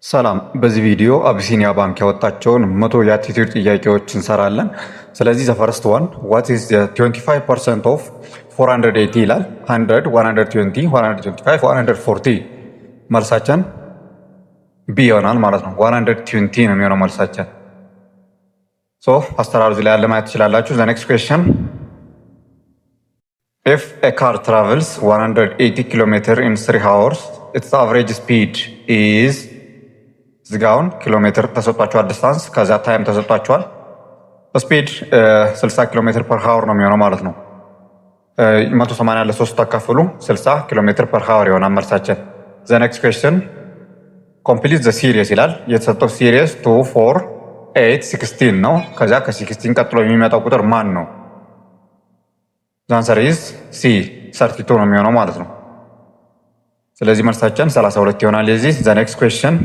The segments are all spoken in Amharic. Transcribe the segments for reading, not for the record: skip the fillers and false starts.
ሰላም በዚህ ቪዲዮ አቢሲኒያ ባንክ ያወጣቸውን 100 የአቲቲዩድ ጥያቄዎች እንሰራለን። ስለዚህ ዘ ፈርስት ዋን what is the 25% of 480 ይላል 100 120 125 140 መልሳችን ቢ ይሆናል ማለት ነው። 120 ነው የሚሆነው መልሳችን። ሶ አስተራሩ ላይ ያለ ማየት ትችላላችሁ። the next question if a car travels 180 km in 3 hours its average speed is ዝጋውን ኪሎ ሜትር ተሰጥቷቸዋል። ዲስታንስ ከዛ ታይም ተሰጥቷቸዋል። ስፒድ 60 ኪሎ ሜትር ፐር ሃወር ነው የሚሆነው ማለት ነው። 180 ለ3 ተካፍሉ 60 ኪሎ ሜትር ፐር ሃወር ይሆናል መልሳችን። ዘ ኔክስት ኩዌስችን ኮምፕሊት ዘ ሲሪየስ ይላል። የተሰጠው ሲሪየስ 2 4 8 16 ነው። ከዛ ከ16 ቀጥሎ የሚመጣው ቁጥር ማን ነው? ዘ አንሰር ኢዝ ሲ 32 ነው የሚሆነው ማለት ነው። ስለዚህ መልሳችን 32 ይሆናል የዚህ። ዘ ኔክስት ኩዌስችን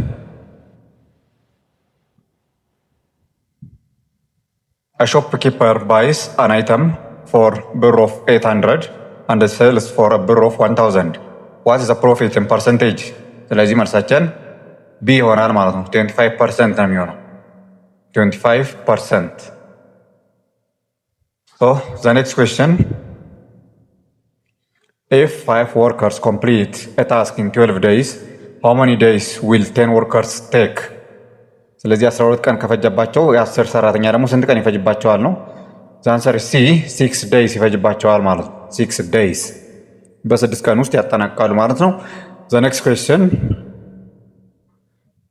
A shopkeeper buys an item for ብር of 800 and sells for a ብር of 1000. What is the profit in percentage? ስለዚህ መልሳችን ቢ ይሆናል ማለት ነው። 25% ነው የሚሆነው 25%. So the next question, if 5 workers complete a task in 12 days, how many days will 10 workers take? ስለዚህ 12 ቀን ከፈጀባቸው የ10 ሰራተኛ ደግሞ ስንት ቀን ይፈጅባቸዋል ነው? ዘ አንሰር ሲ 6 ዴይስ ይፈጅባቸዋል ማለት ነው። 6 ዴይስ በ6 ቀን ውስጥ ያጠናቅቃሉ ማለት ነው። ዘ ኔክስት ኩዌስችን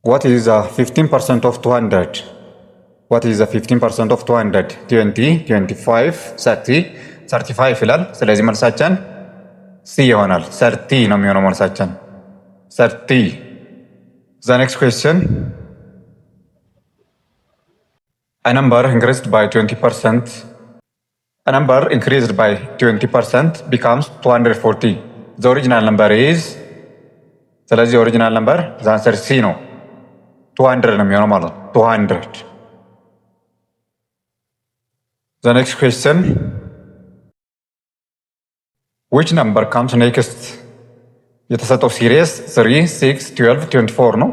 what is the 15% of 200? what is the 15% of 200? 20 25 30 35 ይላል። ስለዚህ መልሳችን ሲ ይሆናል። 30 ነው የሚሆነው መልሳችን 30። ዘ ኔክስት ኩዌስችን A number increased by 20%. A number increased by 20% becomes 240. The original number is. ስለዚህ original number the answer C ነው 200 ነው የሚሆነው ማለት ነው 200. The next question, which number comes next? የተሰጠው ሲሪየስ 3 6 12 24 ነው።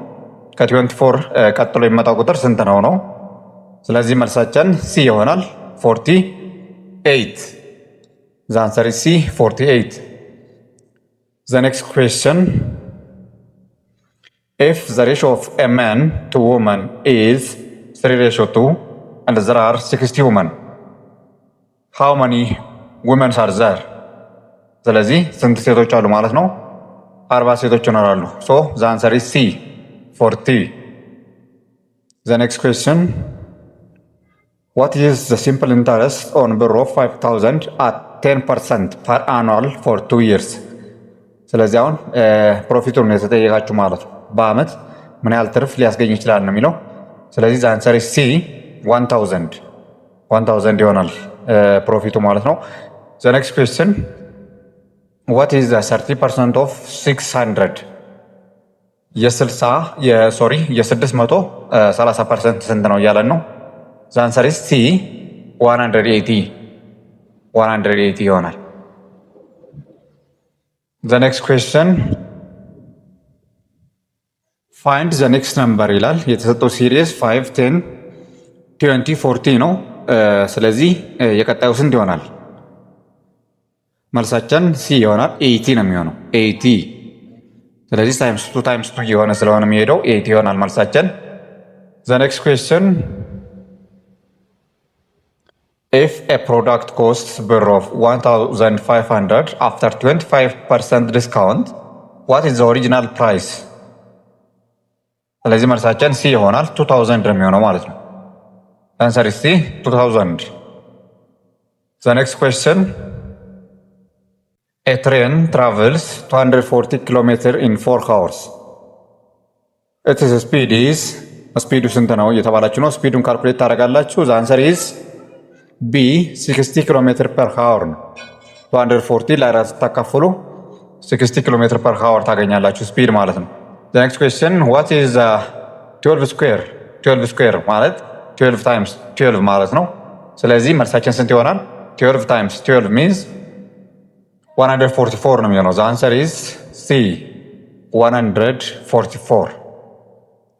ከ24 ቀጥሎ የሚመጣው ቁጥር ስንት ነው? ስለዚህ መልሳችን ሲ ይሆናል 48. ዘ አንሰር ኢዝ ሲ 48. ዘ ኔክስት ኩዌስችን ኢፍ ዘ ሬሽዮ ኦፍ ኤ ማን ቱ ውመን ኢዝ 3:2 and there are 60 women, how many women are there? ስለዚህ ስንት ሴቶች አሉ ማለት ነው? 40 ሴቶች ይኖራሉ። ሶ ዘ አንሰር ኢዝ ሲ 40. ዘ ኔክስት ኩዌስችን what is the simple interest on ብር of 5000 at 10% per annual for 2 years? ስለዚህ አሁን ፕሮፊቱን ነው የተጠየቃችሁ ማለት ነው። በአመት ምን ያህል ትርፍ ሊያስገኝ ይችላል ነው የሚለው። ስለዚህ the answer is C 1000 ይሆናል ፕሮፊቱ ማለት ነው። the next question, what is the 30% of 600? የ630% ስንት ነው እያለን ነው። The answer is C 180 ይሆናል። The next question, find the next number ይላል። የተሰጠው ሲሪየስ 5 10 20 40 ነው። ስለዚህ የቀጣዩ ስንት ይሆናል? መልሳችን ሲ ይሆናል 80 ነው የሚሆነው 80። ስለዚህ ታይምስ 2 የሆነ ስለሆነ የሚሄደው 80 ይሆናል መልሳችን። The next question, if a product costs ብር of 1500 after 25% discount, what is the original price? ስለዚህ መልሳችን ሲ ይሆናል 2000 ነው የሚሆነው ማለት ነው። answer is C 2000. The next question, a train travels 240 km in 4 hours. its speed is. ስፒዱ ስንት ነው እየተባላችሁ ነው። ስፒዱን ካልኩሌት ታደርጋላችሁ። the answer is B 60 ኪሎ ሜትር ፐር ሃወር ነው። 240 ላይ ስታካፍሉ 60 ኪሎ ሜትር ፐር ሃወር ታገኛላችሁ ስፒድ ማለት ነው። the next question, what is 12 square? 12 square ማለት 12 times 12 ማለት ነው። ስለዚህ መልሳችን ስንት ይሆናል? 12 times 12 means 144 ነው የሚሆነው። the answer is C 144.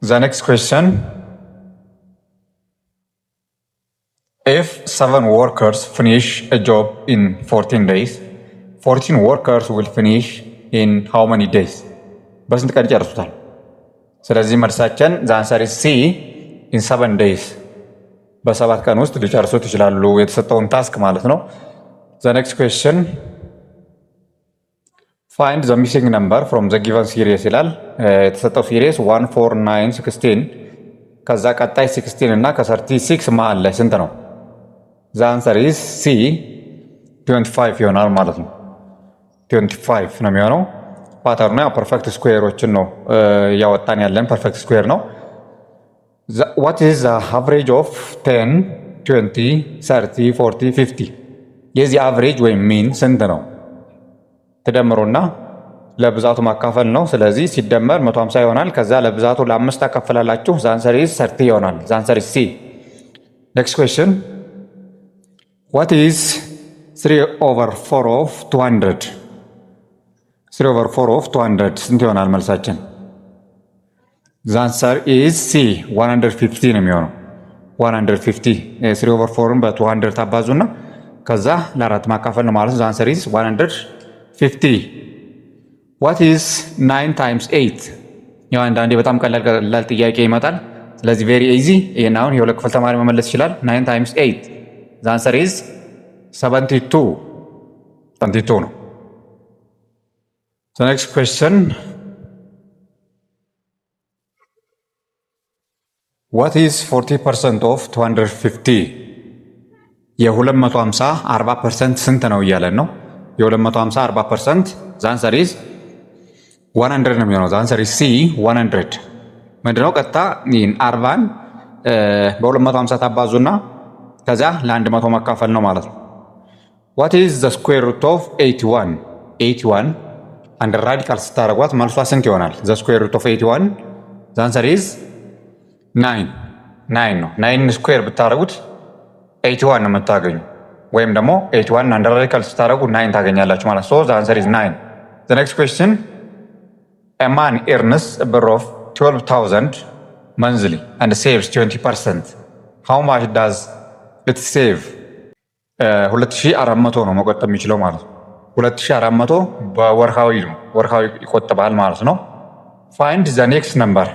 The next question. If 7 workers finish a job in 14 days, 14 workers will finish in how many days? በስንት ቀን ይጨርሱታል? ስለዚህ መልሳችን the answer is C, in 7 days። በ7 ቀን ውስጥ ሊጨርሱት ይችላሉ የተሰጠውን ታስክ ማለት ነው። The next question. Find the missing number from the given series ይላል። የተሰጠው ሲሪስ 1 4 9 16 ከዛ ቀጣይ 16 እና ከ36 መሃል ላይ ስንት ነው? The answer is C, 25 ይሆናል ማለት ነው። 25 ነው የሚሆነው። ፓተርኑ ያው ፐርፌክት ስኩዌሮችን ነው ያወጣን ያለን ፐርፌክት ስኩዌር ነው። What is the average of 10 20 30 40 50? የዚህ አቨሬጅ ወይም ሚን ስንት ነው? ትደምሩና ለብዛቱ ማካፈል ነው። ስለዚህ ሲደመር 150 ይሆናል። ከዛ ለብዛቱ ለ5 ታካፍላላችሁ። the answer is 30 ይሆናል። the answer is C. Next question. What is 3/4 of 200? 3/4 of 200 ስንት ይሆናል መልሳችን? the answer is C, 150 ነው የሚሆነው። 150 3/4ን በ200 ታባዙና ከዛ ለ4 ማካፈል ነው ማለት ነው። the answer is 150. What is 9 times 8? ያው አንዳንዴ በጣም ቀላል ጥያቄ ይመጣል። ስለዚህ ቬሪ ኢዚ። ይሄን አሁን የሁለት ክፍል ተማሪ መመለስ ይችላል። 9 times 8 the answer is 72 ነው። The next question. What is 40% of 250? የ250 40% ስንት ነው እያለን ነው። የ250 40% the answer is 100 ነው የሚሆነው። the answer is C, 100 ምንድነው? ቀጥታ ይህን 40ን በ250 ታባዙና ከዛ ለ100 ማካፈል ነው ማለት ነው። What is the square root of 81? 81 አንድ ራዲካል ስታደርጓት መልሷ ስንት ይሆናል? the square root of 81 the answer is 9 ነው። 9 ስኩዌር ብታደርጉት 81 ነው የምታገኙ። ወይም ደግሞ 81 አንድ ራዲካል ስታደርጉ 9 ታገኛላችሁ ማለት ነው። so the answer is 9. The next question. A man earns a bill of 12,000 monthly and saves 20%. How much does it save? 2400 ነው መቆጠብ የሚችለው ማለት ነው። 2400 በወርሃዊ ነው፣ ወርሃዊ ይቆጥባል ማለት ነው። Find the next number.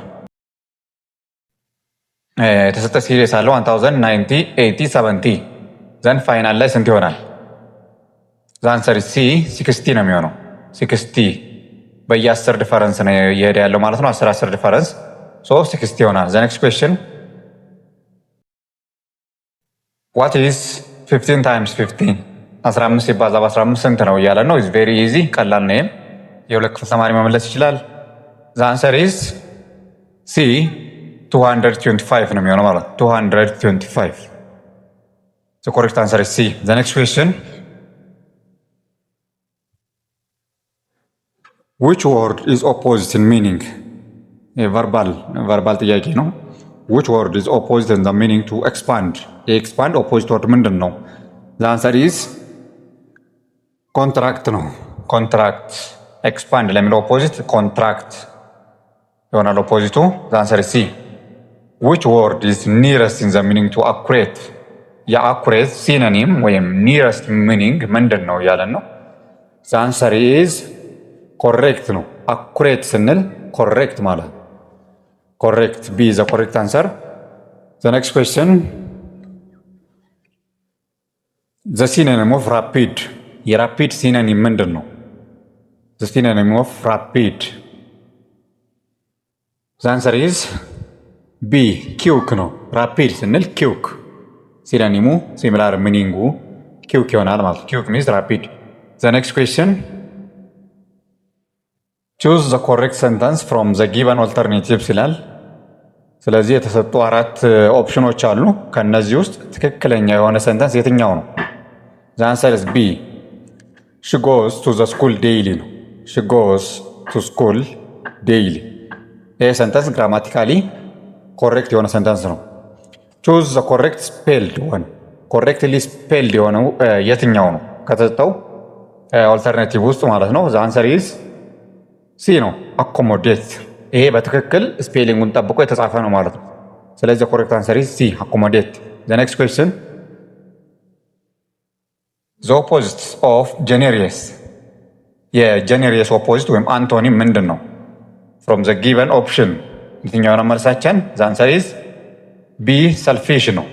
የተሰጠ ሲሪስ አለው 1000 90 80 70 ዘን ፋይናል ላይ ስንት ይሆናል? the answer is C, 60 ነው የሚሆነው። 60 በየ10 ዲፈረንስ ነው እየሄደ ያለው ማለት ነው። 10 ዲፈረንስ so 60 ይሆናል። the next question. What is 15 times 15? 15 ሲባዛ በ15 ስንት ነው እያለ ነው። is very easy፣ ቀላል ነው። የሁለት ክፍል ተማሪ መመለስ ይችላል። the answer is C, 225 ነው የሚሆነው ማለት 225 the correct answer is C. the next question. which word is opposite in meaning? verbal ጥያቄ ነው። which word is opposite in the meaning to expand? expand opposite word ምንድን ነው? the answer is contract ነው። contract expand ለሚለው opposite contract ይሆናል opposite። the answer is C. which word is nearest in the meaning to accurate? የአኩሬት ሲኖኒም ወይም ኒረስት ሚኒንግ ምንድን ነው እያለን ነው። the answer is correct ነው። አኩሬት ስንል ኮሬክት ማለት ነው። correct B is the correct answer. the next question. the synonym of rapid. የራፒድ ሲኖኒም ምንድን ነው? the synonym of rapid. the answer is B, quick ነው። rapid ስንል quick ሲኖኒሙ ሲሚላር ሚኒንጉ quick ይሆናል ማለት ነው። quick means rapid. the next question. choose the correct sentence from the given alternatives ይላል። ስለዚህ የተሰጡ 4 ኦፕሽኖች አሉ። ከነዚህ ውስጥ ትክክለኛ የሆነ ሰንተንስ የትኛው ነው? the answer is B, she goes to the school daily ነው። she goes to school daily ይህ ሰንተንስ ግራማቲካሊ ኮሬክት የሆነ ሰንተንስ ነው። choose the correct spelled one. correctly spelled የሆነው የትኛው ነው ከተሰጠው ኦልተርናቲቭ ውስጥ ማለት ነው። the answer is C ነው accommodate። ይሄ በትክክል ስፔሊንጉን ጠብቆ የተጻፈ ነው ማለት ነው። ስለዚህ ኮሬክት አንሰር ኢዝ ሲ አኮሞዴት። ዘ ኔክስት ኩዌስችን ዘ ኦፖዚት ኦፍ ጀኔሪየስ የጀኔሪየስ ኦፖዚት ወይም አንቶኒም ምንድን ነው? ፍሮም ዘ ጊቨን ኦፕሽን የትኛው ነው መልሳችን? ዘ አንሰር ኢዝ ቢ ሰልፊሽ ነው።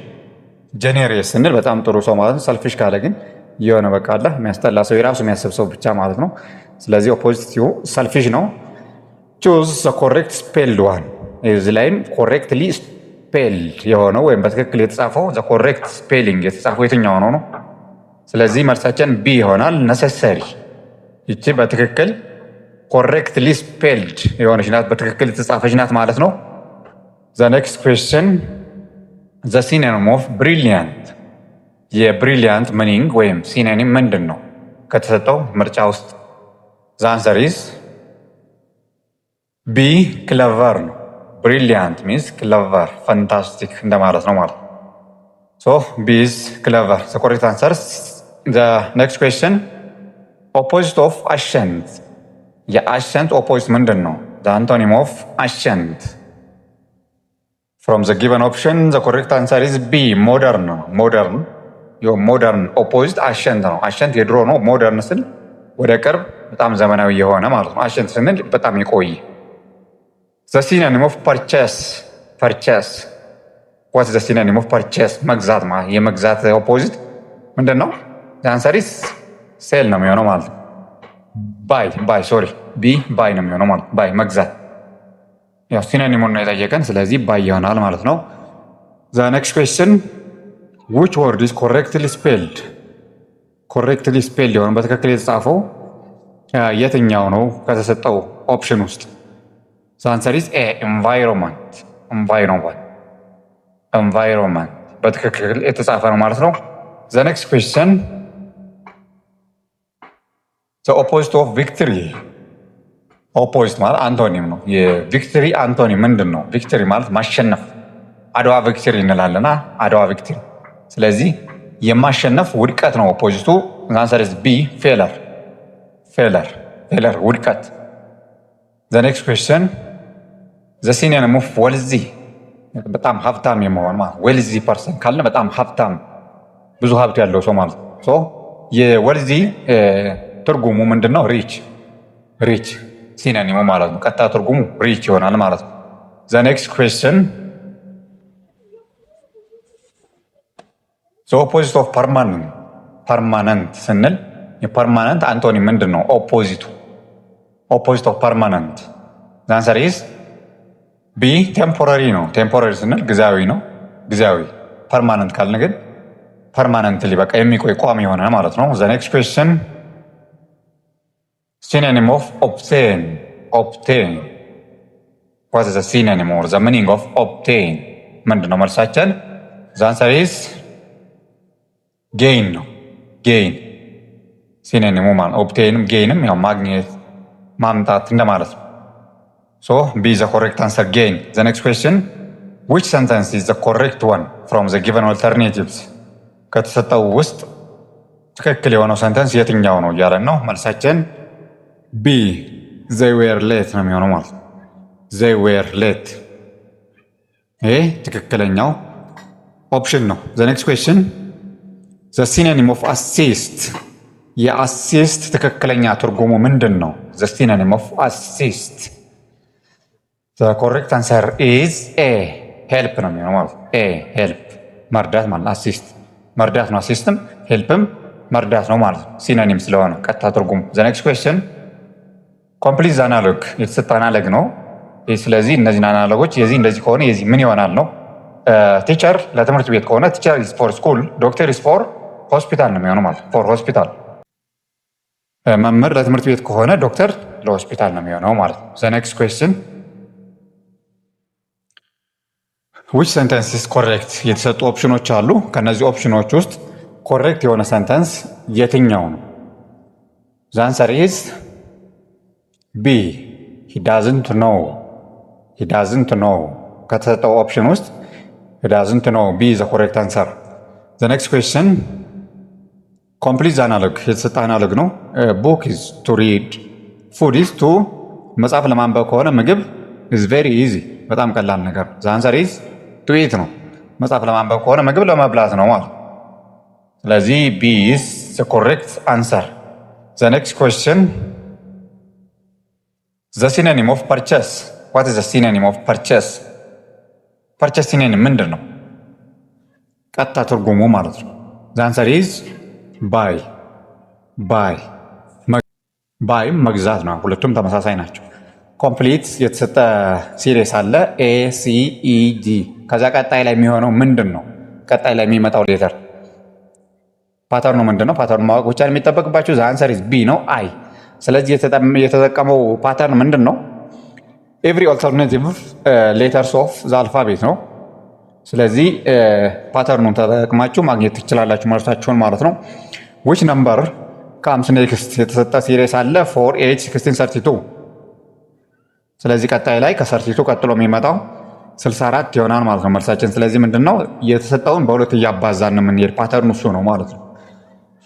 ጀኔሪየስ ስንል በጣም ጥሩ ሰው ማለት ነው። ሰልፊሽ ካለ ግን የሆነ በቃ አለ የሚያስጠላ ሰው የራሱ የሚያስብ ሰው ብቻ ማለት ነው። ስለዚህ ኦፖዚት ሰልፊሽ ነው። ቹዝ ዘ ኮሬክት ስፔልድ ዋን እዚህ ላይም ኮሬክትሊ ስፔልድ የሆነው ወይም በትክክል የተጻፈው ዘ ኮሬክት ስፔሊንግ የተጻፈው የትኛው ነው? ስለዚህ መልሳችን ቢ ይሆናል። ነሰሰሪ ይቺ በትክክል ኮሬክትሊ ስፔልድ የሆነች ናት፣ በትክክል የተጻፈች ናት ማለት ነው። ዘ ኔክስት ኩዌስችን ዘ ሲኖኒም ኦፍ ብሪሊያንት የብሪሊያንት ሚኒንግ ወይም ሲኖኒም ምንድን ነው ከተሰጠው ምርጫ ውስጥ? ዘ አንሰር ኢዝ ቢ ክለቨር ነው። ብሪሊያንት ሚንስ ክለቨር ፈንታስቲክ እንደማለት ነው ማለት ነው። ሶ ቢ ኢዝ ክለቨር ዘ ኮሬክት አንሰር። ዘ ኔክስት ኩዌስችን ኦፖዚት ኦፍ አሸንት የአሸንት ኦፖዚት ምንድን ነው? ዘ አንቶኒም ኦፍ አሸንት ፍሮም ዘ ጊቨን ኦፕሽን ዘ ኮሬክት አንሰር ኢዝ ቢ ሞደርን ነው። ሞደርን ሞደርን ኦፖዚት አሸንት ነው። አሸንት የድሮ ነው። ሞደርን ስል ወደ ቅርብ በጣም ዘመናዊ የሆነ ማለት ነው። አሸንት ስንል በጣም የቆየ። ዘ ሲኖኒም ኦፍ ፐርቼስ ፐርቼስ ዋት ዘ ሲኖኒም ኦፍ ፐርቼስ መግዛት ማለት የመግዛት ኦፖዚት ምንድን ነው? ዘ አንሰር ኢዝ ሴል ነው የሚሆነው ማለት ነው። ባይ ሶሪ ቢ ባይ ነው የሚሆነው ማለት ባይ መግዛት። ያው ሲኖኒሙን ነው የጠየቀን፣ ስለዚህ ባይ ይሆናል ማለት ነው። ዘ ኔክስት ኩዌስችን ዊች ወርድ ኢዝ ኮሬክትሊ ስፔልድ ኮሬክትሊ ስፔልድ የሆነው በትክክል የተጻፈው የትኛው ነው ከተሰጠው ኦፕሽን ውስጥ? ዘ አንሰር ኢዝ ኤ ኤንቫይሮንመንት ኤንቫይሮንመንት በትክክል የተጻፈ ነው ማለት ነው። ዘ ኔክስት ኩዌስችን ዘ ኦፖዚት ኦፍ ቪክትሪ ኦፖዚት ማለት አንቶኒም ነው። የቪክትሪ አንቶኒም ምንድን ነው? ቪክትሪ ማለት ማሸነፍ። አድዋ ቪክትሪ እንላለና አድዋ ቪክትሪ። ስለዚህ የማሸነፍ ውድቀት ነው ኦፖዚቱ። አንሰር ኢዝ ቢ ፌለር ውድቀት። ዘ ኔክስት ኩዌስችን ዘ ሲኖኒም ኦፍ ዌልዚ በጣም ሀብታም የመሆን ማለት ዌልዚ ፐርሰን ካለ በጣም ሀብታም ብዙ ሀብት ያለው ሰው ማለት ነው። የዌልዚ ትርጉሙ ምንድን ነው? ሪች ሲኖኒሙ ማለት ነው። ቀጥታ ትርጉሙ ሪች ይሆናል ማለት ነው። ዘ ኔክስት ኩዌስችን ዘ ኦፖዚት ኦፍ ፐርማነንት ስንል የፐርማነንት አንቶኒም ምንድን ነው? ኦፖዚቱ ኦፖዚት ኦፍ ፐርማነንት ዘ አንሰር ኢዝ ቢ ቴምፖራሪ ነው። ቴምፖራሪ ስንል ጊዜያዊ ነው። ጊዜያዊ ፐርማነንት ካልን ግን ፐርማነንትሊ በቃ የሚቆይ ቋሚ የሆነ ማለት ነው። ዘ ኔክስት ኩዌስችን ሲኖኒም ኦፍ ኦብቴን ዋት ኢዝ ዘ ሲኖኒም ኦር ዘ ሚኒንግ ኦፍ ኦብቴን ምንድን ነው መልሳችን? ዘ አንሰር ኢዝ ጌይን ነው። ጌይን ሲኖኒሙ ማለት ኦብቴንም ጌይንም ያው ማግኘት ማምጣት እንደማለት ነው። ሶ ቢ ዘ ኮሬክት አንሰር ጌይን። ዘ ኔክስት ኩዌስችን ዊች ሰንተንስ ኢዝ ዘ ኮሬክት ዋን ፍሮም ዘ ጊቨን ኦልተርኔቲቭስ ከተሰጠው ውስጥ ትክክል የሆነው ሰንተንስ የትኛው ነው እያለን ነው። መልሳችን ቢ ዘይ ዌር ሌት ነው የሚሆነው ማለት ነው። ዘይ ዌር ሌት ይሄ ትክክለኛው ኦፕሽን ነው። ዘ ኔክስት ኩዌስችን ዘ ሲኖኒም ኦፍ አሲስት የአሲስት ትክክለኛ ትርጉሙ ምንድን ነው? ዘ ሲኖኒም ኦፍ አሲስት ዘ ኮሬክት አንሰር ኢዝ ኤ ሄልፕ ነው የሚሆነው ማለት ነው። ኤ ሄልፕ መርዳት ማለት አሲስት መርዳት ነው። አሲስትም ሄልፕም መርዳት ነው ማለት ነው። ሲኖኒም ስለሆነ ቀጥታ ትርጉሙ። ዘ ኔክስት ኩዌስችን ኮምፕሊት አናሎግ የተሰጠ አናሎግ ነው። ስለዚህ እነዚህን አናሎጎች የዚህ እንደዚህ ከሆነ የዚህ ምን ይሆናል ነው። ቲቸር ለትምህርት ቤት ከሆነ ቲቸር ኢዝ ፎር ስኩል፣ ዶክተር ኢዝ ፎር ሆስፒታል ነው የሚሆነው ማለት ፎር ሆስፒታል። መምህር ለትምህርት ቤት ከሆነ ዶክተር ለሆስፒታል ነው የሚሆነው ማለት ነው። ዘ ኔክስት ኩዌስችን ዊች ሰንተንስ ኢዝ ኮሬክት የተሰጡ ኦፕሽኖች አሉ። ከነዚህ ኦፕሽኖች ውስጥ ኮሬክት የሆነ ሰንተንስ የትኛው ነው? ዘ አንሰር ኢዝ ቢ ሂ ዳዝንት ኖው ከተሰጠው ኦፕሽን ውስጥ ሂ ዳዝንት ኖው ቢ ዘ ኮሬክት አንሰር። ዘ ኔክስት ኩዌስችን ኮምፕሊት አናሎግ የተሰጠ አናሎግ ነው። ቡክ ኢዝ ቱ ሪድ፣ ፉድ ኢዝ ቱ መጽሐፍ ለማንበብ ከሆነ ምግብ is very easy በጣም ቀላል ነገር the answer is to eat ነው መጽሐፍ ለማንበብ ከሆነ ምግብ ለመብላት ነው ማለት ስለዚህ B is the correct answer the next question the synonym of purchase what is the synonym of purchase purchase synonym ምንድን ነው ቀጥታ ትርጉሙ ማለት ነው the answer is buy buy መግዛት ነው ሁለቱም ተመሳሳይ ናቸው ኮምፕሊት የተሰጠ ሲሪስ አለ A C E D ከዛ ቀጣይ ላይ የሚሆነው ምንድን ነው ቀጣይ ላይ የሚመጣው ሌተር ፓተርኑ ምንድን ነው ፓተርኑ ማወቅ ብቻ የሚጠበቅባችሁ the answer is B ነው I ስለዚህ የተጠቀመው ፓተርን ምንድን ነው every alternative letters of the alphabet ነው ስለዚህ ፓተርኑን ተጠቅማችሁ ማግኘት ትችላላችሁ መልሳችሁን ማለት ነው which number comes next የተሰጠ ሲሪስ አለ 4 8 16 32 ስለዚህ ቀጣይ ላይ ከ32 ቀጥሎ የሚመጣው 64 ይሆናል ማለት ነው መልሳችን ስለዚህ ምንድነው የተሰጠውን በሁለት እያባዛን ነው የምንሄድ ፓተርኑ እሱ ነው ማለት ነው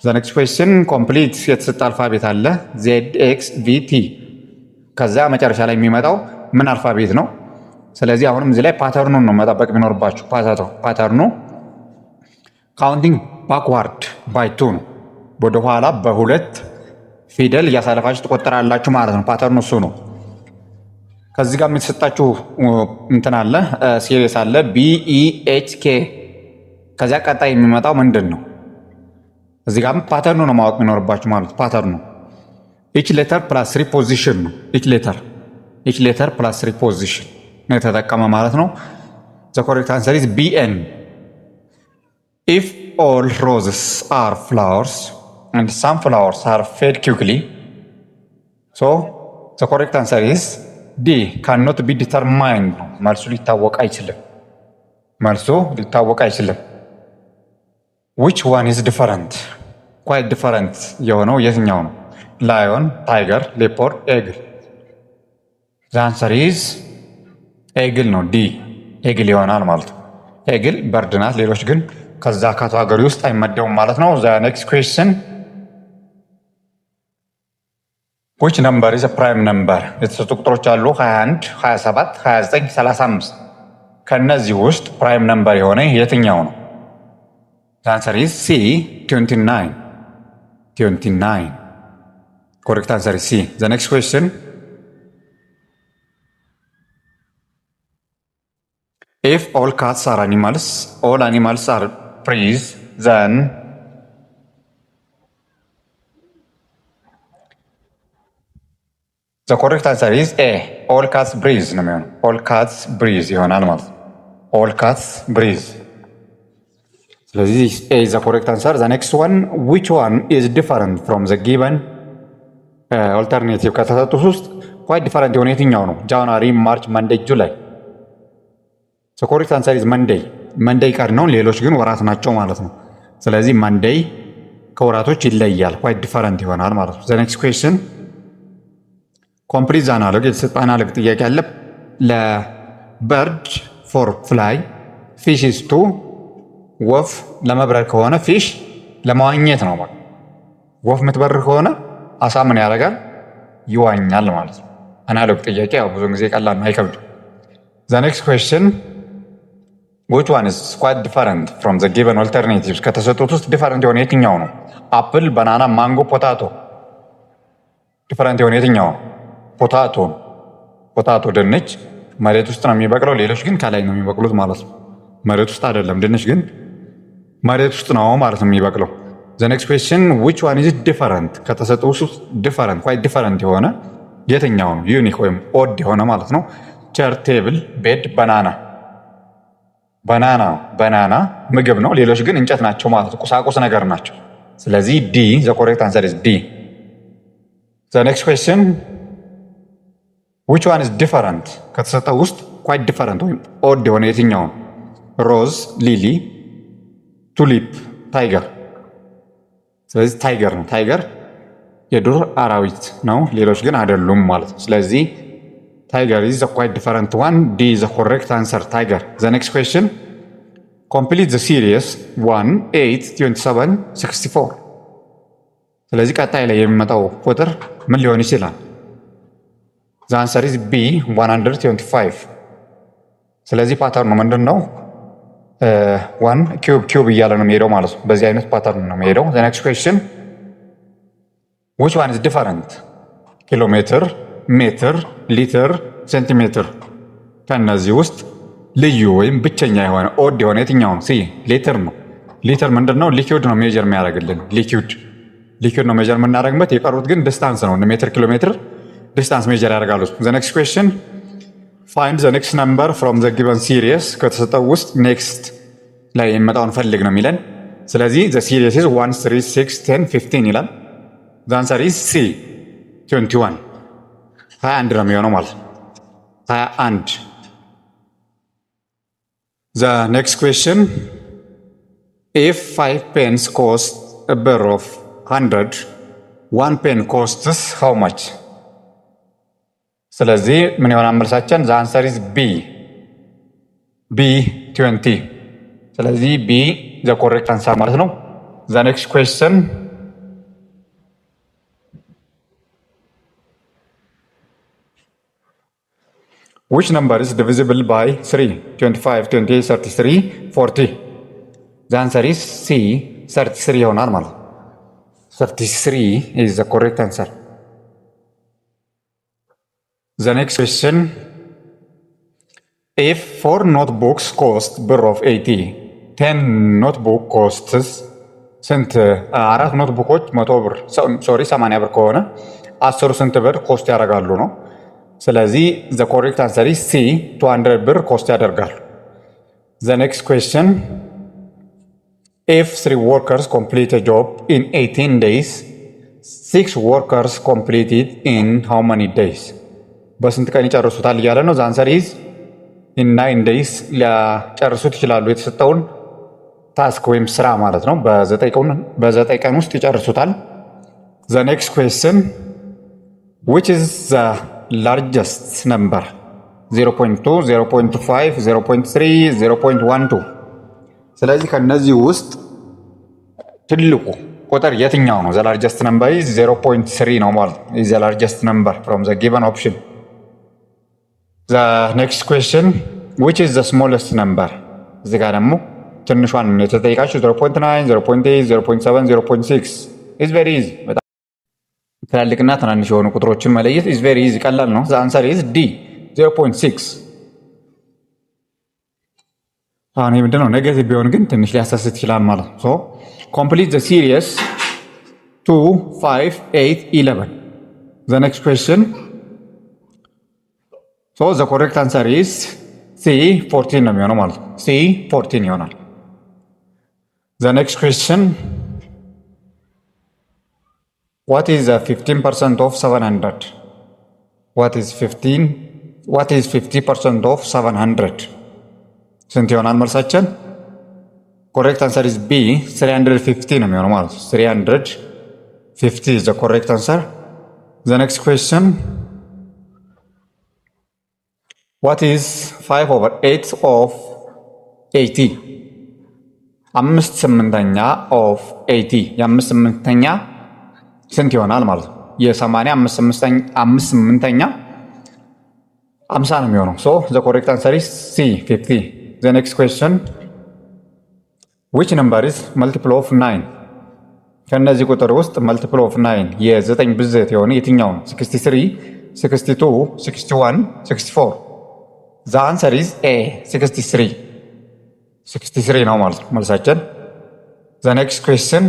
the next question complete የተሰጠ አልፋቤት አለ Z X V T ከዛ መጨረሻ ላይ የሚመጣው ምን አልፋቤት ነው ስለዚህ አሁንም እዚህ ላይ ፓተርኑን ነው መጠበቅ የሚኖርባችሁ ፓተርኑ counting backward by 2 ነው ወደ ኋላ በሁለት ፊደል እያሳለፋችሁ ትቆጥራላችሁ ማለት ነው ፓተርኑ እሱ ነው ከዚህ ጋር የተሰጣችሁ እንትን አለ ሲሪስ አለ B E H K ከዛ ቀጣይ የሚመጣው ምንድን ነው እዚህ ጋር ፓተርኑ ነው ማወቅ የሚኖርባችሁ ማለት ፓተርኑ each letter plus preposition ነው each letter plus preposition ነው የተጠቀመ ማለት ነው the correct answer is B N if all roses are flowers and some flowers are fade quickly so the correct answer is D cannot be determined መልሱ ሊታወቅ አይችልም which one is different quite different የሆነው የትኛው ነው lion tiger leopard eagle the answer is eagle ነው D eagle ይሆናል ማለት ነው eagle በርድ ናት ሌሎች ግን ከዛ ካታጎሪ ውስጥ አይመደቡም ማለት ነው the next question which number is a prime number የተሰጡ ቁጥሮች አሉ 21 27 29 35 ከነዚህ ውስጥ ፕራይም ነምበር የሆነ የትኛው ነው the answer is C 29 correct answer is C the next question if all cats are animals all animals are trees then the correct answer is A all cats breathe ነው የሚሆነው all cats breathe ይሆናል ማለት all cats breathe ስለዚህ A is the correct answer the next one which one is different from the given alternative ከተሰጡት ውስጥ quite different የሆነ የትኛው ነው January March Monday July the correct answer is Monday ቀን ነው ሌሎች ግን ወራት ናቸው ማለት ነው ስለዚህ Monday ከወራቶች ይለያል quite different ይሆናል ማለት ነው the next question ኮምፕሊት አናሎግ የተሰጠ አናሎግ ጥያቄ አለ ለበርድ ፎር ፍላይ ፊሽ ኢዝ ቱ ወፍ ለመብረር ከሆነ ፊሽ ለመዋኘት ነው ማለት ወፍ የምትበርር ከሆነ አሳ ምን ያደርጋል ይዋኛል ማለት ነው አናሎግ ጥያቄ ያው ብዙ ጊዜ ቀላል ነው አይከብድም the next question which one is quite different from the given alternatives ከተሰጡት ውስጥ ዲፈረንት የሆነ የትኛው ነው አፕል ባናና ማንጎ ፖታቶ ዲፈረንት የሆነ የትኛው ነው ፖታቶ ድንች መሬት ውስጥ ነው የሚበቅለው ሌሎች ግን ከላይ ነው የሚበቅሉት ማለት ነው መሬት ውስጥ አይደለም ድንች ግን መሬት ውስጥ ነው ማለት ነው የሚበቅለው the next question which one is different ከተሰጠው ውስጥ different quite different የሆነ የትኛው ነው ዩኒክ ወይም ኦድ የሆነ ማለት ነው ቸር ቴብል ቤድ ባናና ምግብ ነው ሌሎች ግን እንጨት ናቸው ማለት ነው ቁሳቁስ ነገር ናቸው ስለዚህ D the correct answer is D the next question which one is different ከተሰጠው ውስጥ quite different ወይም ኦድ የሆነ የትኛው ሮዝ ሊሊ ቱሊፕ ታይገር ስለዚህ ታይገር ነው ታይገር የዱር አራዊት ነው ሌሎች ግን አይደሉም ማለት ነው ስለዚህ ታይገር is a quite different one D is the correct answer tiger the next question complete the series 1 8 27 64 ስለዚህ ቀጣይ ላይ የሚመጣው ቁጥር ምን ሊሆን ይችላል ዘ አንሰር ኢዝ ቢ 125። ስለዚህ ፓተርኑ ምንድን ነው? ዋን ኪዩብ እያለ ነው የሚሄደው ማለት ነው። በዚህ አይነት ፓተርን ነው የሚሄደው። ዘ ኔክስት ኩዌስችን ዊች ዋን ኢዝ ዲፈረንት? ኪሎ ሜትር፣ ሜትር፣ ሊትር፣ ሴንቲሜትር። ከእነዚህ ውስጥ ልዩ ወይም ብቸኛ የሆነ ኦድ የሆነ የትኛው ነው? ሲ ሊትር ነው። ሊትር ምንድን ነው? ሊኪዩድ ነው ሜጀር የሚያደርግልን። ሊኪዩድ ነው ሜጀር የምናደርግበት። የቀሩት ግን ዲስታንስ ነው። ሜትር፣ ኪሎ ሜትር ዲስታንስ ሜጀር ያደርጋሉ። ዘ ኔክስት ኩዌስችን ፋይንድ ዘ ኔክስት ነምበር ፍሮም ዘ ጊቨን ሲሪየስ። ከተሰጠው ውስጥ ኔክስት ላይ የሚመጣውን ፈልግ ነው የሚለን። ስለዚህ ዘ ሲሪየስ ኢዝ 1 3 6 10 15 ይላል። ዘ አንሰር ኢዝ ሲ 21 21 ነው የሚሆነው ማለት ነው። 21 ዘ ኔክስት ኩዌስችን ኢፍ 5 ፔንስ ኮስት a ብር ኦፍ 100 1 ፔን ኮስትስ ሃው ማች? ስለዚህ ምን ይሆናል መልሳችን? ዘ አንሰር ኢዝ ቢ 20። ስለዚህ ቢ ዘ ኮሬክት አንሰር ማለት ነው። ዘ ኔክስት ኩዌስችን which number is divisible by 3? 25 28 33 40? ዘ አንሰር ኢዝ ሲ 33 ይሆናል ማለት ነው። 33 is the correct answer. The next question, if 4 notebooks cost ብር of 80 10 notebook costs ስንት? 4 ኖትቡኮች 100 ብር 80 ብር ከሆነ 10 ስንት ብር ኮስት ያደርጋሉ ነው። ስለዚህ the correct answer is C 200 ብር ኮስት ያደርጋሉ። The next question, if 3 workers complete a job in 18 days 6 workers complete it in how many days? በስንት ቀን ይጨርሱታል እያለ ነው። ዘ አንሰር ኢዝ ኢን 9 ዴይስ ሊጨርሱት ይችላሉ። የተሰጠውን ታስክ ወይም ስራ ማለት ነው። በ9 ቀን ውስጥ ይጨርሱታል። ዘ ኔክስት ኩዌስችን which is the largest number? 0.2 0.5 0.3 0.12? ስለዚህ ከነዚህ ውስጥ ትልቁ ቁጥር የትኛው ነው? ዘ ላርጀስት ነምበር ኢዝ 0.3 ነው ማለት ነው። ኢዝ ዘ ላርጀስት ነምበር ፍሮም ዘ ጊቨን ኦፕሽን። ዘ ኔክስት ኩዌስችን which is the smallest number? እዚህ ጋር ደግሞ ትንሿን የተጠየቃችሁ 0.9 0.8 0.7 0.6 ኢዝ ቬሪ ኢዚ። በጣም ትላልቅና ትናንሽ የሆኑ ቁጥሮችን መለየት ኢዝ ቬሪ ኢዚ፣ ቀላል ነው። ዘ አንሰር ኢዝ ዲ 0.6። አሁን ይህ ምንድነው? ኔጌቲቭ ቢሆን ግን ትንሽ ሊያሳስት ይችላል ማለት ነው። ሶ ኮምፕሊት ዘ ሲሪየስ 2 5 8 11። ዘ ኔክስት ኩዌስችን ሶ ዘ ኮሬክት አንሰር ኢዝ ሲ 14 ነው የሚሆነው ማለት ነው። ሲ 14 ይሆናል። ዘ ኔክስት ኩዌስችን what is 15% of 700? what is 50% of 700? ስንት ይሆናል መልሳችን? ኮሬክት አንሰር ኢዝ ቢ 350 ነው የሚሆነው ማለት ነው። 350 is the correct answer. The next question, what is 5/8 of 80? 5/8 of 80 የ5/8 ስንት ይሆናል ማለት ነው? የ80 5/8 50 ነው የሚሆነው። ሶ the correct answer is C 50. The next question, which number is multiple of 9? ከነዚህ ቁጥር ውስጥ multiple of 9 የ9 ብዜት የሆነ የትኛው ነው? 63 62 61 64? The answer is A 63 ነው ማለት ነው መልሳችን። The next question,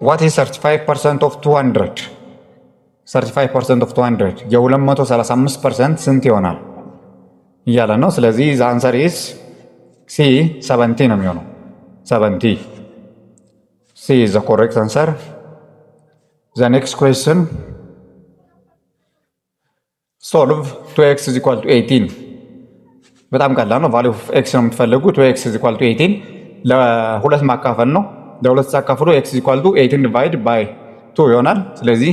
what is 35% of 200? 35% of 200 የ235% ስንት ይሆናል እያለ ነው። ስለዚህ the answer is C 70 ነው የሚሆነው። 70 C is the correct answer. The next question, solve 2x is equal to 18. በጣም ቀላል ነው። value of x ነው የምትፈልጉ። 2x is equal to 18 ለሁለት ማካፈል ነው። ለሁለት ሳካፍሉ x is equal to 18 divided by 2 ይሆናል። ስለዚህ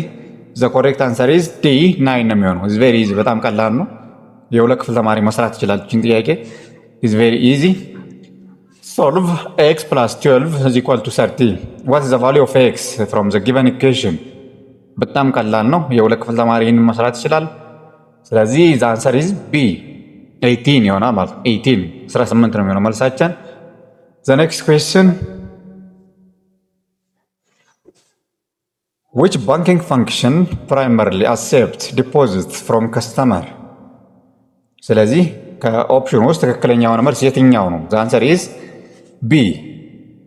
the correct answer is D 9 ነው የሚሆነው። is very easy፣ በጣም ቀላል ነው። የሁለት ክፍል ተማሪ መስራት ይችላል። እቺን ጥያቄ is very easy. solve x plus 12 is equal to 30. what is the value of x from the given equation? በጣም ቀላል ነው። የሁለት ክፍል ተማሪ ይህንን መስራት ይችላል። ስለዚህ ዘ አንሰር ኢዝ ቢ 18 ይሆናል ማለት ነው። 18 ነው የሚሆነው መልሳችን። ዘ ኔክስት ኩዌስችን which banking function primarily accepts deposits from customer? ስለዚህ ከኦፕሽን ውስጥ ትክክለኛ የሆነ መልስ የትኛው ነው? ዘ አንሰር ኢዝ ቢ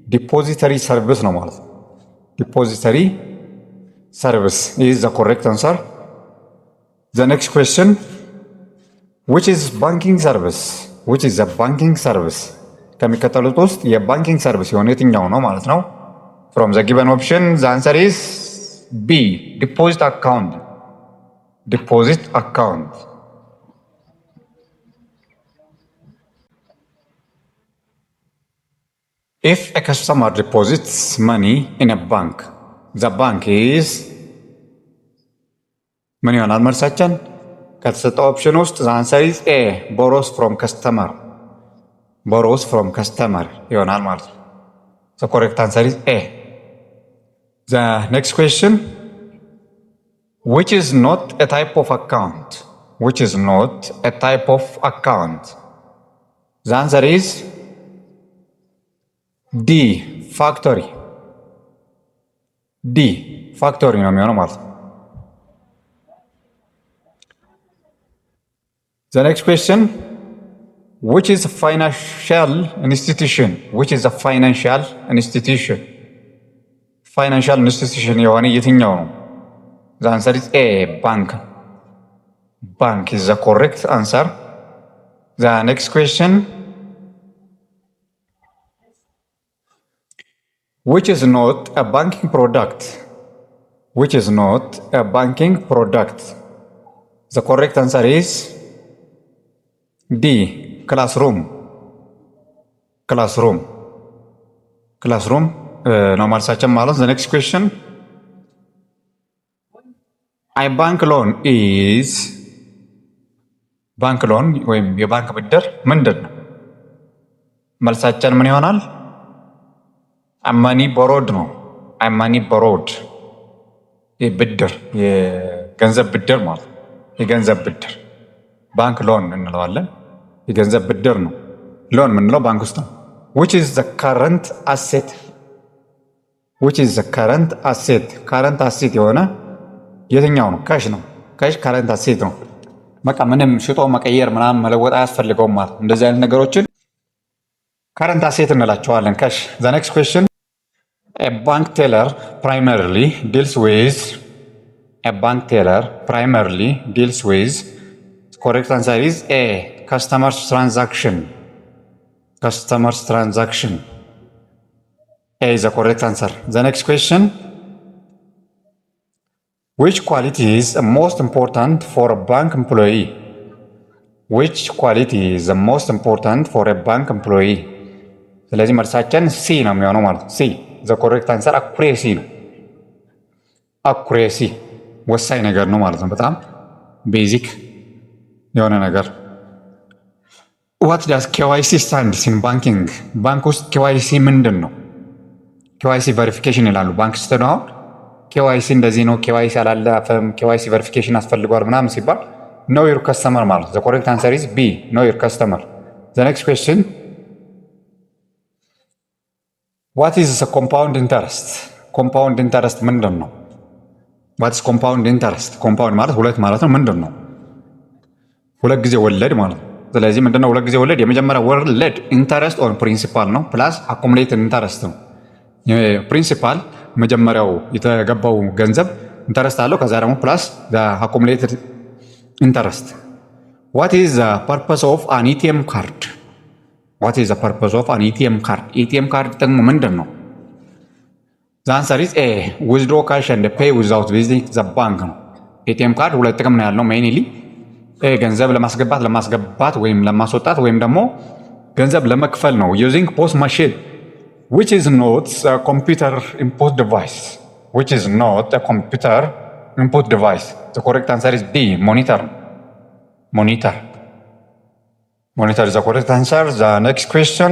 ዲፖዚተሪ ሰርቪስ ነው ማለት ነው። ዲፖዚተሪ ሰርቪስ ኢዝ ዘ ኮሬክት አንሰር። ዘ ኔክስት ኩዌስችን which is banking service? which is the banking service? ከሚከተሉት ውስጥ የባንኪንግ ሰርቪስ የሆነ የትኛው ነው ማለት ነው? from the given option the answer is B deposit account. deposit account. If a customer deposits money in a bank, the bank is ምን ይሆናል መልሳችን? ከተሰጠው ኦፕሽን ውስጥ the answer is A borrows from customer. borrows from customer ይሆናል ማለት ነው። the correct answer is A. The next question, which is not a type of account? which is not a type of account? The answer is D factory. D factory ነው የሚሆነው ማለት ነው። The next question, which is a financial institution? which is a financial institution? ፋይናንሻል ኢንስቲትዩሽን የሆነ የትኛው ነው? ዘ አንሰር ኢዝ ኤ ባንክ። ባንክ ኢዝ ዘ ኮሬክት አንሰር። ዘ ኔክስት ኩዌስችን which is not a banking product? which is not a banking product? the correct answer is D classroom. classroom. classroom ነው መልሳችን ማለት። the next question, a bank loan is ባንክ ሎን ወይም የባንክ ብድር ምንድን ነው? መልሳችን ምን ይሆናል? money borrowed ነው። money borrowed የብድር የገንዘብ ብድር ማለት የገንዘብ ብድር ባንክ ሎን እንለዋለን። የገንዘብ ብድር ነው። ሎን ምንለው ባንክ ውስጥ ነው። which is the current asset? which is the current asset? current asset የሆነ የትኛው ነው? ካሽ ነው። ካሽ current asset ነው። በቃ ምንም ሽጦ መቀየር ምናምን መለወጥ አያስፈልገውም ማለት እንደዚህ አይነት ነገሮችን current asset እንላቸዋለን። ካሽ። the next question, a bank teller primarily deals with a bank teller primarily deals with correct answer is A customer's transaction. customer's transaction. A is the correct answer. The next question, which quality is most important for a bank employee? which quality is the most important for a bank employee? ስለዚህ መልሳችን ሲ ነው የሚሆነው ማለት ነው። ሲ the correct answer accuracy ነው። accuracy ወሳኝ ነገር ነው ማለት ነው። በጣም ቤዚክ የሆነ ነገር። what does KYC stands in banking? ባንክ ውስጥ KYC ምንድን ነው? KYC ቬሪፊኬሽን ይላሉ። ባንክ ስትሄዱ አሁን KYC እንደዚህ ነው፣ KYC አላለፈም፣ KYC ቬሪፊኬሽን አስፈልጓል ምናምን ሲባል know your customer ማለት the correct answer is B know your customer. the next question, what is the compound interest? compound interest ምንድን ነው? what is compound interest? compound ማለት ሁለት ማለት ነው። ምንድን ነው? ሁለት ጊዜ ወለድ ማለት ነው። ስለዚህ ምንድነው ሁለት ጊዜ ወለድ? የመጀመሪያ ወለድ ኢንተረስት ኦን ፕሪንሲፓል ነው ፕላስ አኮሙሌትድ ኢንተረስት ነው። ፕሪንሲፓል መጀመሪያው የተገባው ገንዘብ ኢንተረስት አለው። ከዛ ደግሞ ፕላስ አኮሙሌትድ ኢንተረስት። what is the purpose of an ATM card? what is the purpose of an ATM card? ATM ካርድ ጥቅሙ ምንድን ነው? the answer is A withdraw cash and pay without visiting the bank ነው። ATM ካርድ ሁለት ጥቅም ነው ያለው ሜይንሊ ገንዘብ ለማስገባት ወይም ለማስወጣት ወይም ደግሞ ገንዘብ ለመክፈል ነው። using POS machine which is not a computer input device. which is not a computer input device. the correct answer is D monitor. monitor is the correct answer. the next question,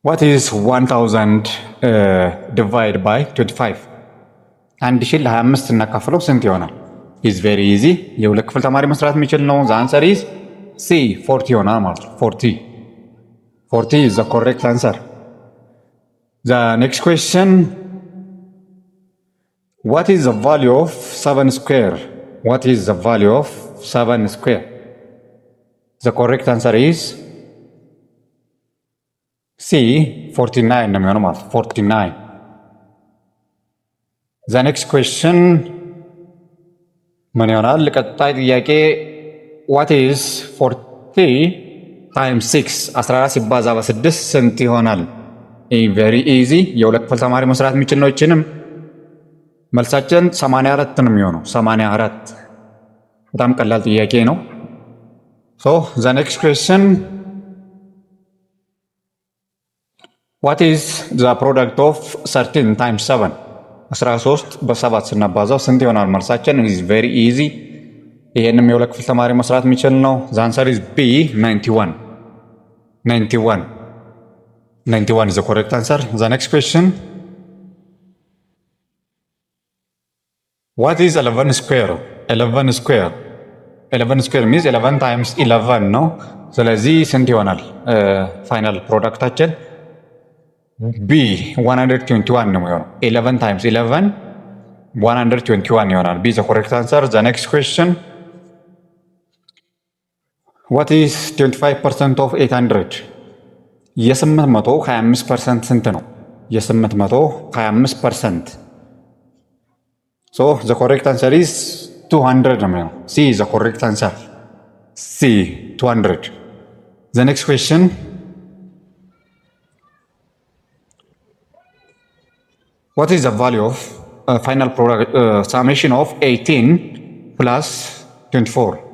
What is 1000 divided by 25? 1000 ለ25 እናካፍለው ስንት ይሆናል? is very easy የሁለት ክፍል ተማሪ መስራት የሚችል ነው። the answer is C 40 ይሆናል ማለት ነው። 40 is the correct answer. The next question, what is the value of 7 square? What is the value of 7 square? The correct answer is C 49 ነው የሚሆነው ማለት 49. The next question ምን ይሆናል? ቀጣይ ጥያቄ what is 40 times 6? 14 ሲባዛ በ6 ስንት ይሆናል? very easy የሁለት ክፍል ተማሪ መስራት የሚችል ነው። ይችንም መልሳችን 84 ነው የሚሆነው 84። በጣም ቀላል ጥያቄ ነው። so the next question, what is the product of 13 times 7? 13 በ7 ስናባዛው ስንት ይሆናል? መልሳችን is very easy ይሄንም የሁለት ክፍል ተማሪ መስራት የሚችል ነው። the answer is B 91 is the correct answer. The next question, what is 11 square? 11 square means 11 times 11 ነው። ስለዚህ ስንት ይሆናል? ፋይናል ፕሮዳክታችን B 121 ነው የሚሆነው። 11 times 11 121 ይሆናል። B is the correct answer. The next question, what is 25% of 800? የ825% ስንት ነው? የ825%. so the correct answer is 200 ነው የሚሆነው። C is the correct answer. C 200. The next question, what is the value of final product summation of 18 plus 24?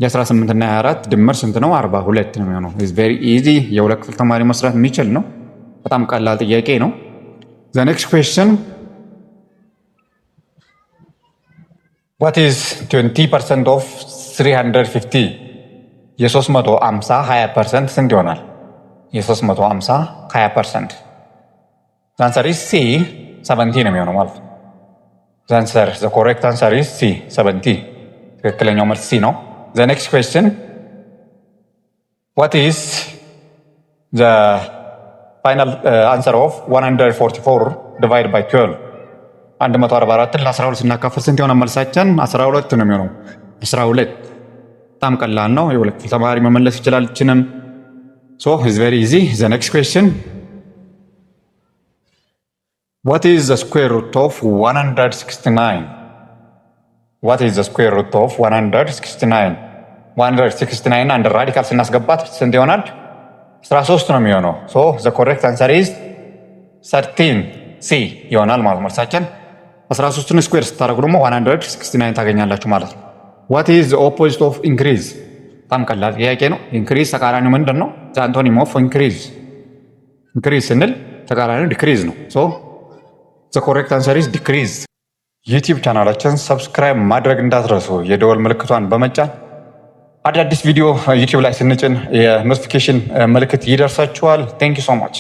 የ18 እና 24 ድምር ስንት ነው? 42 ነው የሚሆነው። is very easy የሁለት ክፍል ተማሪ መስራት የሚችል ነው። በጣም ቀላል ጥያቄ ነው። the next question, what is 20% of 350? የ350 20% ስንት ይሆናል? የ350 20%. the answer is C 70 ነው የሚሆነው ማለት ነው። the correct answer is C 70 ትክክለኛው መልስ C ነው። the next question, what is the final answer of 144 divided by 12? 144ን ለ12 ስናካፍል ስንት ይሆናል? መልሳችን 12 ነው የሚሆነው። 12 በጣም ቀላል ነው። የሁለት ክፍል ተማሪ መመለስ ይችላል። እችንም so it's very easy. the next question, what is the square root of 169? what is the square root of 169? 169 አንድ ራዲካል ስናስገባት ስንት ይሆናል? 13 ነው የሚሆነው። so the correct answer is 13 C ይሆናል ማለት ነው። መልሳችን 13ን ስኩዌር ስታደርጉ ደግሞ 169 ታገኛላችሁ ማለት ነው። what is the opposite of increase? በጣም ቀላል ጥያቄ ነው። increase ተቃራኒው ምንድን ነው? the antonym of increase ስንል ተቃራኒው decrease ነው። so the correct answer is decrease. ዩቲዩብ ቻናላችን ሰብስክራይብ ማድረግ እንዳትረሱ፣ የደወል ምልክቷን በመጫን አዳዲስ ቪዲዮ ዩቲዩብ ላይ ስንጭን የኖቲፊኬሽን ምልክት ይደርሳችኋል። ቴንክ ዩ ሶ ማች